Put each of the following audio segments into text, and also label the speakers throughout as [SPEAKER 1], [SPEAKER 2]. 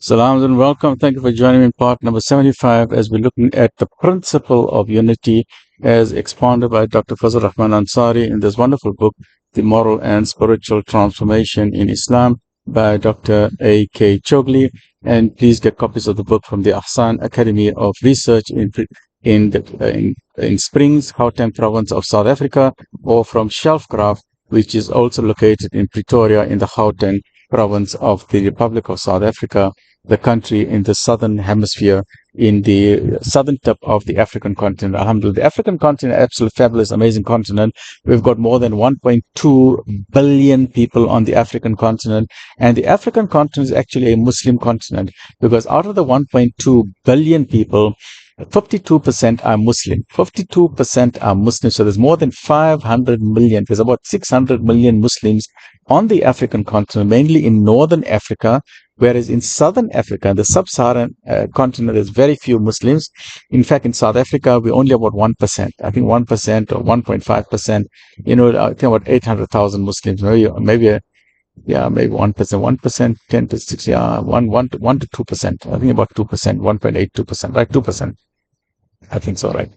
[SPEAKER 1] Salam and welcome. Thank you for joining me in part number 75 as we're looking at the principle of unity as expounded by Dr. Fazl Rahman Ansari in this wonderful book, The Moral and Spiritual Transformation in Islam by Dr. A.K. Chogli. And please get copies of the book from the Ahsan Academy of Research in Springs, Gauteng province of South Africa, or from Shelfcraft, which is also located in Pretoria in the Gauteng province of the Republic of South Africa, the country in the southern hemisphere, in the southern tip of the African continent. Alhamdulillah, the African continent, absolutely fabulous, amazing continent. We've got more than 1.2 billion people on the African continent, and the African continent is actually a Muslim continent because out of the 1.2 billion people, 52% are Muslim. 52% are Muslim. So there's more than 500 million. There's about 600 million Muslims on the African continent, mainly in northern Africa, whereas in southern Africa, the sub-Saharan continent, there's very few Muslims. In fact, in South Africa, we're only about 1%. I think 1% or 1.5%. I think about 800,000 Muslims. Maybe 1%, 1%, 10 to 6, 1 to 2%. I think about 2%, 1.82%, right? 2%. I think so, right?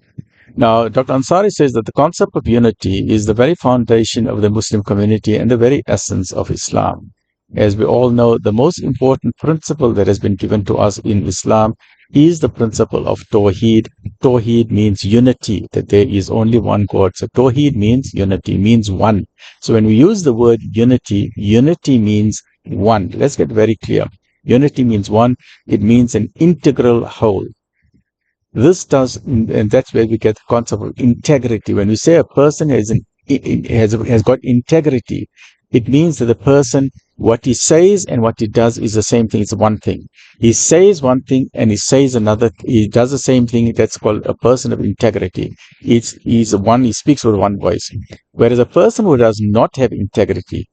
[SPEAKER 1] Now, Dr. Ansari says that the concept of unity is the very foundation of the Muslim community and the very essence of Islam. As we all know, the most important principle that has been given to us in Islam is the principle of Tawheed. Tawheed means unity, that there is only one God. So Tawheed means unity, means one. So when we use the word unity, unity means one. Let's get very clear. Unity means one. It means an integral whole. And that's where we get the concept of integrity. When we say a person has got integrity, it means that the person, what he says and what he does is the same thing. It's one thing. He says one thing and he says another. He does the same thing. That's called a person of integrity. He's one. He speaks with one voice. Whereas a person who does not have integrity,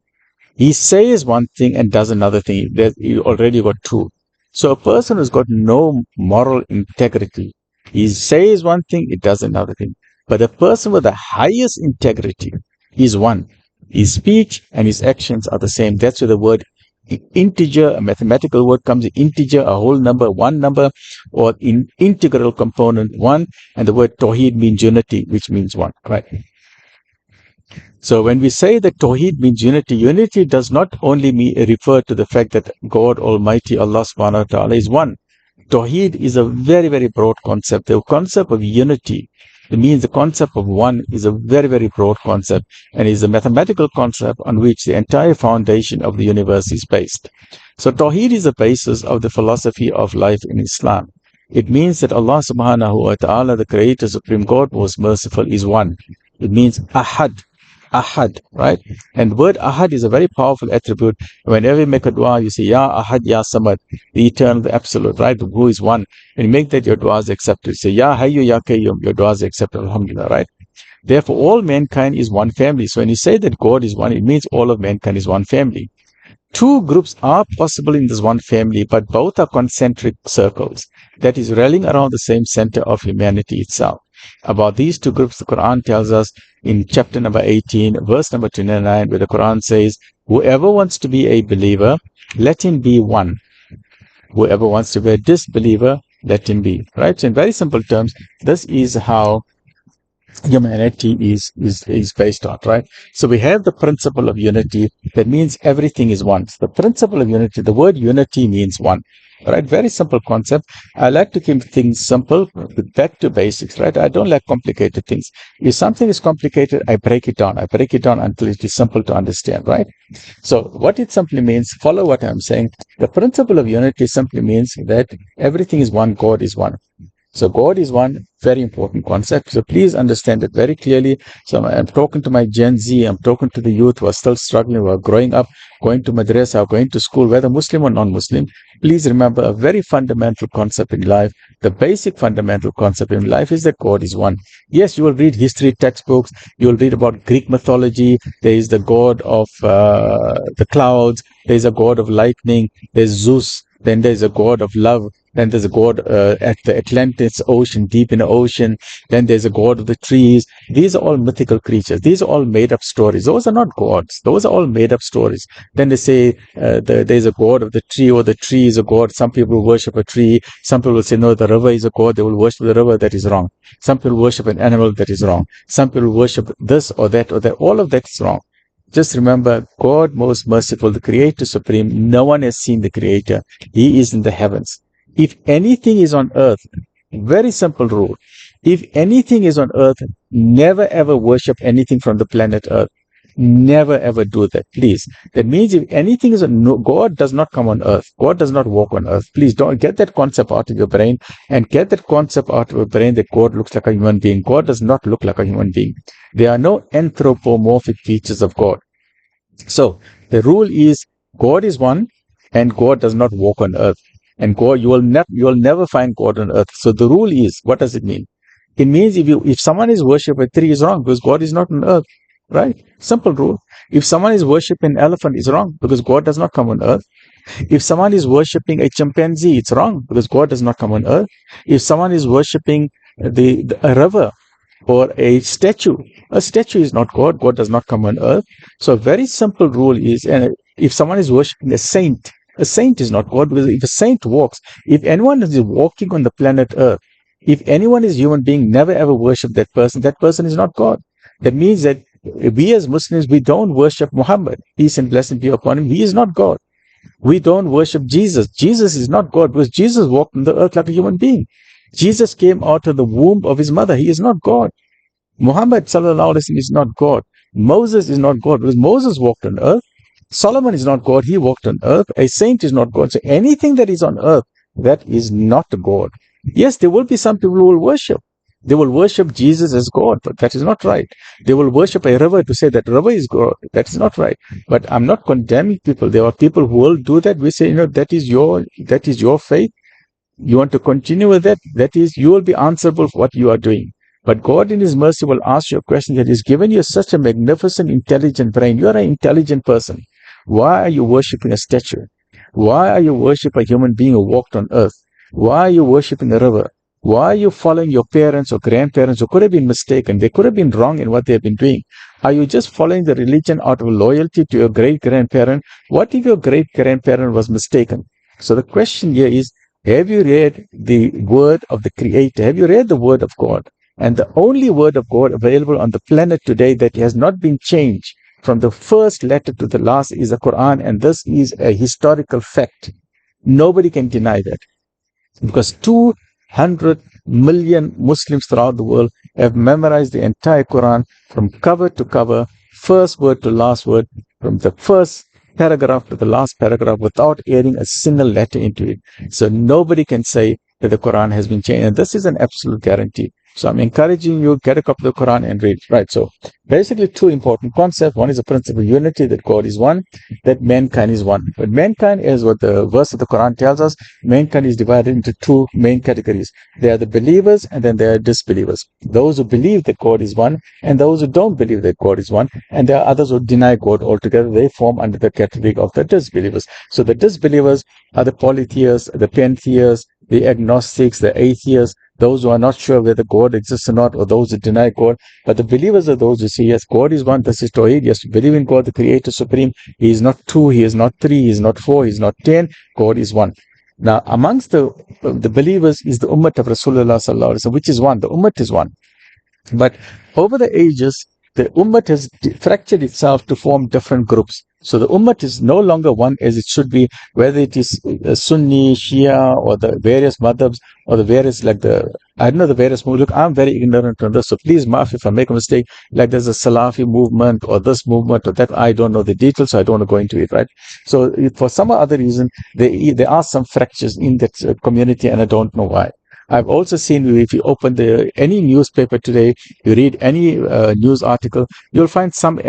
[SPEAKER 1] he says one thing and does another thing. You already got two. So a person who's got no moral integrity, he says one thing, he does another thing. But the person with the highest integrity is one. His speech and his actions are the same. That's where the word integer, a mathematical word, comes in. Integer, a whole number, one number, or in integral component, one. And the word Tawheed means unity, which means one, right? So when we say that Tawheed means unity, unity does not only refer to the fact that God Almighty, Allah subhanahu wa ta'ala, is one. Tawheed is a very, very broad concept. The concept of unity, it means the concept of one, is a very, very broad concept and is a mathematical concept on which the entire foundation of the universe is based. So Tawheed is the basis of the philosophy of life in Islam. It means that Allah subhanahu wa ta'ala, the Creator, Supreme God, most merciful, is one. It means Ahad. Ahad, right? And the word Ahad is a very powerful attribute. Whenever you make a dua, you say, Ya Ahad, Ya Samad, the eternal, the absolute, right? Who is one. And you make that, your dua is accepted. You say, Ya Hayyu, Ya Qayyum, your dua is accepted, alhamdulillah, right? Therefore, all mankind is one family. So when you say that God is one, it means all of mankind is one family. Two groups are possible in this one family, but both are concentric circles. That is rallying around the same center of humanity itself. About these two groups, the Quran tells us in chapter number 18, verse number 29, where the Quran says, whoever wants to be a believer, let him be one. Whoever wants to be a disbeliever, let him be. Right? So in very simple terms, this is how humanity is based on, right? So we have the principle of unity. That means everything is one. The principle of unity, the word unity means one. Right? Very simple concept. I like to keep things simple, back to basics, right? I don't like complicated things. If something is complicated, I break it down. I break it down until it is simple to understand, right? So what it simply means, follow what I'm saying. The principle of unity simply means that everything is one, God is one. So God is one, very important concept. So please understand it very clearly. So I'm talking to my Gen Z, I'm talking to the youth who are still struggling, who are growing up, going to madrasa, going to school, whether Muslim or non-Muslim. Please remember a very fundamental concept in life. The basic fundamental concept in life is that God is one. Yes, you will read history textbooks. You will read about Greek mythology. There is the God of the clouds. There is a God of lightning. There's Zeus. Then there's a God of love. Then there's a god at the Atlantis Ocean, deep in the ocean. Then there's a god of the trees. These are all mythical creatures. These are all made up stories. Those are not gods. Those are all made up stories. Then they say there's a god of the tree, or the tree is a god. Some people worship a tree. Some people will say, no, the river is a god. They will worship the river. That is wrong. Some people worship an animal. That is wrong. Some people worship this or that or that. All of that is wrong. Just remember, God most merciful, the Creator Supreme, no one has seen the Creator. He is in the heavens. If anything is on earth, very simple rule. If anything is on earth, never ever worship anything from the planet earth. Never ever do that, please. That means if anything is on, no, God does not come on earth. God does not walk on earth. Please don't get that concept out of your brain, and get that concept out of your brain that God looks like a human being. God does not look like a human being. There are no anthropomorphic features of God. So the rule is God is one, and God does not walk on earth. And God, you will never find God on earth. So the rule is, what does it mean? It means if someone is worshiping a tree, is wrong because God is not on earth. Right? Simple rule. If someone is worshipping an elephant, it's wrong because God does not come on earth. If someone is worshipping a chimpanzee, it's wrong because God does not come on earth. If someone is worshipping a river or a statue is not God. God does not come on earth. So a very simple rule is, and if someone is worshipping a saint is not God, because if a saint walks, if anyone is walking on the planet earth, if anyone is human being, never ever worship that person is not God. That means that we as Muslims, we don't worship Muhammad, peace and blessing be upon him. He is not God. We don't worship Jesus. Jesus is not God because Jesus walked on the earth like a human being. Jesus came out of the womb of his mother. He is not God. Muhammad sallallahu alaihi wasallam is not God. Moses is not God because Moses walked on earth. Solomon is not God. He walked on earth. A saint is not God. So anything that is on earth, that is not God. Yes, there will be some people who will worship. They will worship Jesus as God, but that is not right. They will worship a river to say that river is God. That is not right. But I'm not condemning people. There are people who will do that. We say, that is your faith. You want to continue with that? That is, you will be answerable for what you are doing. But God in His mercy will ask you a question that He's given you such a magnificent, intelligent brain. You are an intelligent person. Why are you worshipping a statue? Why are you worshiping a human being who walked on earth? Why are you worshipping a river? Why are you following your parents or grandparents who could have been mistaken? They could have been wrong in what they have been doing. Are you just following the religion out of loyalty to your great-grandparent? What if your great-grandparent was mistaken? So the question here is, have you read the word of the Creator? Have you read the word of God? And the only word of God available on the planet today that has not been changed from the first letter to the last is the Quran, and this is a historical fact. Nobody can deny that. Because 200 million Muslims throughout the world have memorized the entire Quran from cover to cover, first word to last word, from the first paragraph to the last paragraph without adding a single letter into it. So nobody can say that the Quran has been changed. And this is an absolute guarantee. So I'm encouraging you, get a copy of the Quran and read. Right. So basically two important concepts. One is the principle of unity, that God is one, that mankind is one. But mankind, is what the verse of the Quran tells us, mankind is divided into two main categories. They are the believers and then there are disbelievers. Those who believe that God is one and those who don't believe that God is one. And there are others who deny God altogether. They form under the category of the disbelievers. So the disbelievers are the polytheists, the pantheists, the agnostics, the atheists, those who are not sure whether God exists or not, or those who deny God. But the believers are those who say, yes, God is one, this is Tawheed. Yes, believe in God, the Creator Supreme. He is not two, He is not three, He is not four, He is not 10. God is one. Now, amongst the believers is the Ummah of Rasulullah Sallallahu Alaihi Wasallam, which is one. The Ummah is one. But over the ages, the Ummah has fractured itself to form different groups. So the Ummah is no longer one as it should be, whether it is Sunni, Shia, or the various madhabs, or the various, I don't know the various movements. Look, I'm very ignorant on this, so please maaf if I make a mistake. Like there's a Salafi movement, or this movement, or that, I don't know the details, so I don't want to go into it, right? So for some other reason, there are some fractures in that community, and I don't know why. I've also seen, if you open any newspaper today, you read any news article, you'll find some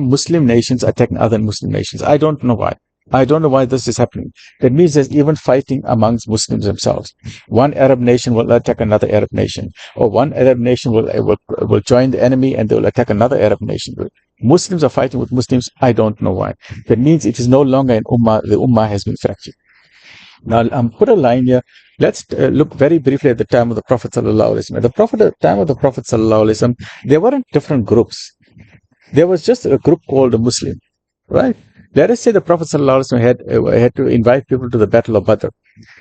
[SPEAKER 1] Muslim nations attacking other Muslim nations. I don't know why. I don't know why this is happening. That means there's even fighting amongst Muslims themselves. One Arab nation will attack another Arab nation, or one Arab nation will join the enemy and they will attack another Arab nation. Muslims are fighting with Muslims. I don't know why. That means it is no longer an ummah. The ummah has been fractured. Now, put a line here. Let's look very briefly at the time of the Prophet sallallahu alaihi wasallam. At the time of the Prophet sallallahu alaihi wasallam, there weren't different groups. There was just a group called a Muslim, right? Let us say the Prophet sallallahu alaihi wasallam had to invite people to the Battle of Badr.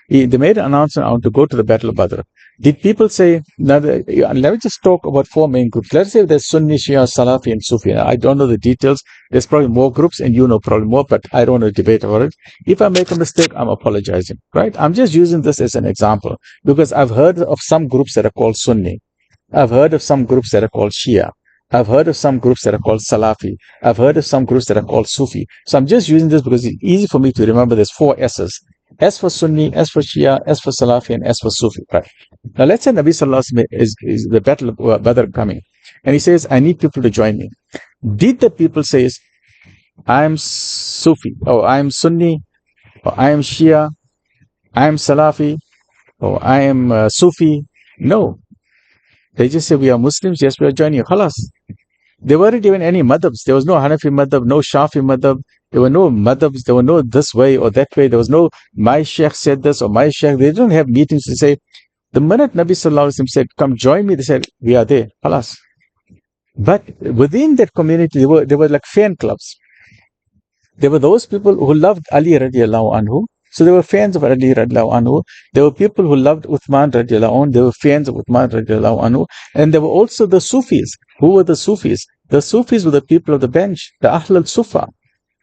[SPEAKER 1] They made an announcement, I want to go to the Battle of Badr. Did people say, now, let me just talk about four main groups. Let's say there's Sunni, Shia, Salafi, and Sufi. I don't know the details. There's probably more groups, and you know probably more, but I don't want to debate about it. If I make a mistake, I'm apologizing, right? I'm just using this as an example because I've heard of some groups that are called Sunni. I've heard of some groups that are called Shia. I've heard of some groups that are called Salafi. I've heard of some groups that are called Sufi. So I'm just using this because it's easy for me to remember there's four S's. S for Sunni, S for Shia, S for Salafi, and S for Sufi. Right. Now let's say Nabi Sallallahu Alaihi Wasallam is the Battle of Badr coming. And he says, I need people to join me. Did the people say, I'm Sufi, or I'm Sunni, or I am Shia, I am Salafi, or I am Sufi? No. They just say, we are Muslims, yes, we are joining you. Khalas. There weren't even any madhabs. There was no Hanafi madhab, no Shafi madhab. There were no madhabs. There were no this way or that way. There was no, my sheikh said this or my sheikh. They didn't have meetings to say, the minute Nabi Sallallahu Alaihi Wasallam said, come join me, they said, we are there. Khalas. But within that community, there were like fan clubs. There were those people who loved Ali radiallahu anhu. So they were fans of Ali radiallahu anhu. There were people who loved Uthman radiallahu anhu. They were fans of Uthman radiallahu anhu. And there were also the Sufis. Who were the Sufis? The Sufis were the people of the bench, the Ahl al-Sufa.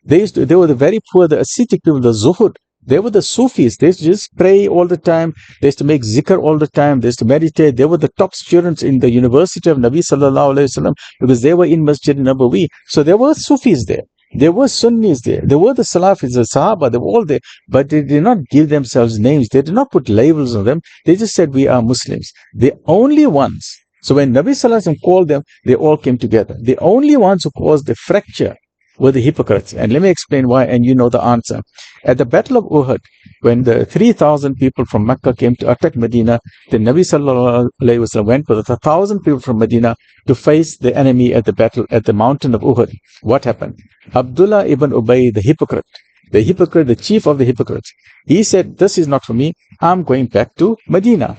[SPEAKER 1] They were the very poor, the ascetic people, the Zuhud. They were the Sufis. They used to just pray all the time. They used to make zikr all the time. They used to meditate. They were the top students in the University of Nabi Sallallahu Alaihi Wasallam because they were in Masjid Nabawi. So there were Sufis there. There were Sunnis there. There were the Salafis, the Sahaba. They were all there. But they did not give themselves names. They did not put labels on them. They just said, we are Muslims. The only ones. So when Nabi Sallallahu Alaihi Wasallam called them, they all came together. The only ones who caused the fracture were the hypocrites. And let me explain why, and you know the answer. At the Battle of Uhud, when the 3,000 people from Mecca came to attack Medina, the Nabi Sallallahu Alaihi Wasallam went with 1,000 people from Medina to face the enemy at the battle at the mountain of Uhud. What happened? Abdullah ibn Ubay, the hypocrite, the chief of the hypocrites, he said, this is not for me. I'm going back to Medina.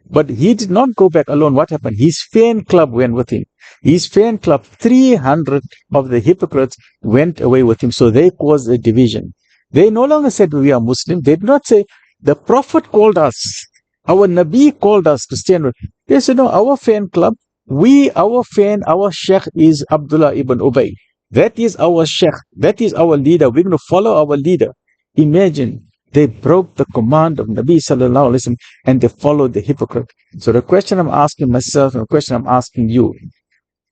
[SPEAKER 1] But he did not go back alone. What happened? His fan club went with him. His fan club, 300 of the hypocrites went away with him. So they caused a division. They no longer said we are Muslim. They did not say the Prophet called us. Our Nabi called us to stand with. They said, no, our fan club, our sheikh is Abdullah ibn Ubay. That is our sheikh. That is our leader. We're going to follow our leader. Imagine. They broke the command of Nabi Sallallahu Alaihi Wasallam and they followed the hypocrite. So the question I'm asking myself and the question I'm asking you,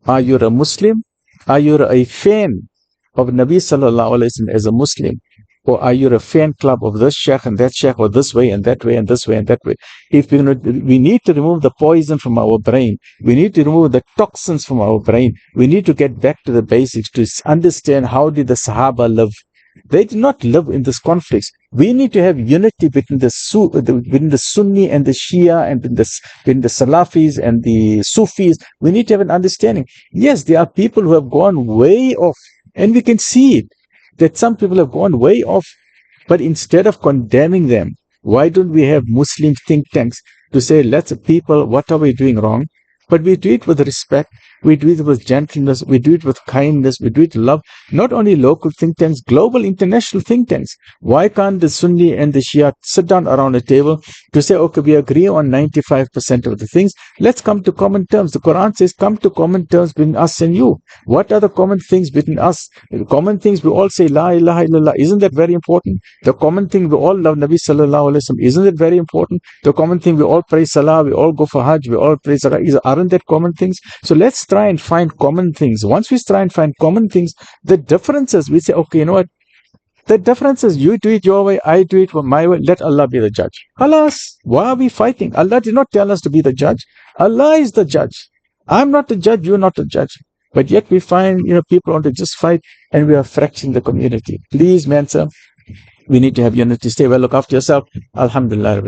[SPEAKER 1] are you a Muslim? Are you a fan of Nabi Sallallahu Alaihi Wasallam as a Muslim? Or are you a fan club of this sheikh and that sheikh or this way and that way and this way and that way? If we need to remove the poison from our brain, we need to remove the toxins from our brain, we need to get back to the basics to understand how did the Sahaba live. They did not live in this conflicts. We need to have unity between the Sunni and the Shia and between the Salafis and the Sufis. We need to have an understanding. Yes, there are people who have gone way off, and we can see it, that some people have gone way off. But instead of condemning them, why don't we have Muslim think tanks to say, people, what are we doing wrong? But we do it with respect, we do it with gentleness, we do it with kindness, we do it with love. Not only local think tanks, global, international think tanks. Why can't the Sunni and the Shia sit down around a table to say, okay, we agree on 95% of the things, let's come to common terms. The Quran says, come to common terms between us and you. What are the common things between us? The common things, we all say, La ilaha illallah. Isn't that very important? The common thing, we all love Nabi Sallallahu Alaihi Wasallam. Isn't that very important? The common thing, we all pray Salah, we all go for Hajj, we all pray Zakah. Aren't that common things? So let's try and find common things. Once we try and find common things, the differences, we say, okay, you know what? The differences, you do it your way, I do it my way, let Allah be the judge. Alas, why are we fighting? Allah did not tell us to be the judge. Allah is the judge. I'm not the judge, you're not the judge. But yet we find, people want to just fight and we are fracturing the community. Please, man, sir, we need to have unity. Stay well, look after yourself. Alhamdulillah.